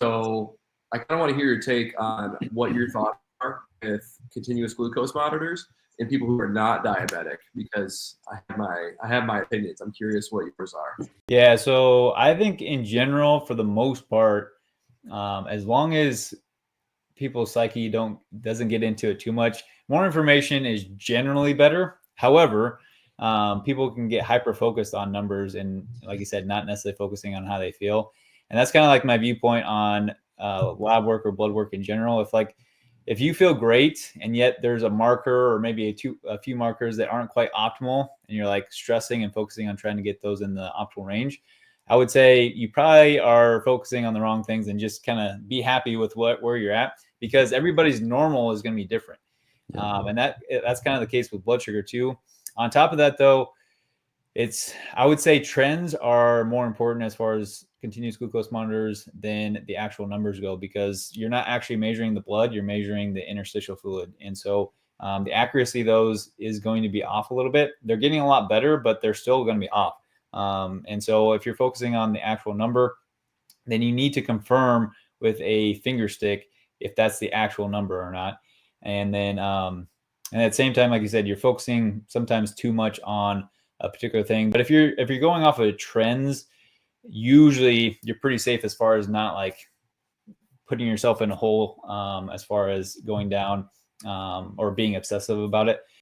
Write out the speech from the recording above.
So I kind of want to hear your take on what your thoughts are with continuous glucose monitors and people who are not diabetic, because I have my opinions. I'm curious what yours are. Yeah, so I think in general, for the most part, as long as people's psyche doesn't get into it too much, more information is generally better. However, people can get hyper focused on numbers and, like you said, not necessarily focusing on how they feel. And that's kind of like my viewpoint on lab work or blood work in general. If you feel great and yet there's a marker or maybe a few markers that aren't quite optimal, and you're like stressing and focusing on trying to get those in the optimal range, I would say you probably are focusing on the wrong things, and just kind of be happy with where you're at, because everybody's normal is going to be different. And that's kind of the case with blood sugar too. On top of that, though, I would say trends are more important as far as continuous glucose monitors than the actual numbers go, because you're not actually measuring the blood, you're measuring the interstitial fluid. And so the accuracy of those is going to be off a little bit. They're getting a lot better, but they're still going to be off. And so if you're focusing on the actual number, then you need to confirm with a finger stick if that's the actual number or not. And then, and at the same time, like you said, you're focusing sometimes too much on a particular thing. But if you're going off of trends, usually you're pretty safe as far as not like putting yourself in a hole as far as going down or being obsessive about it.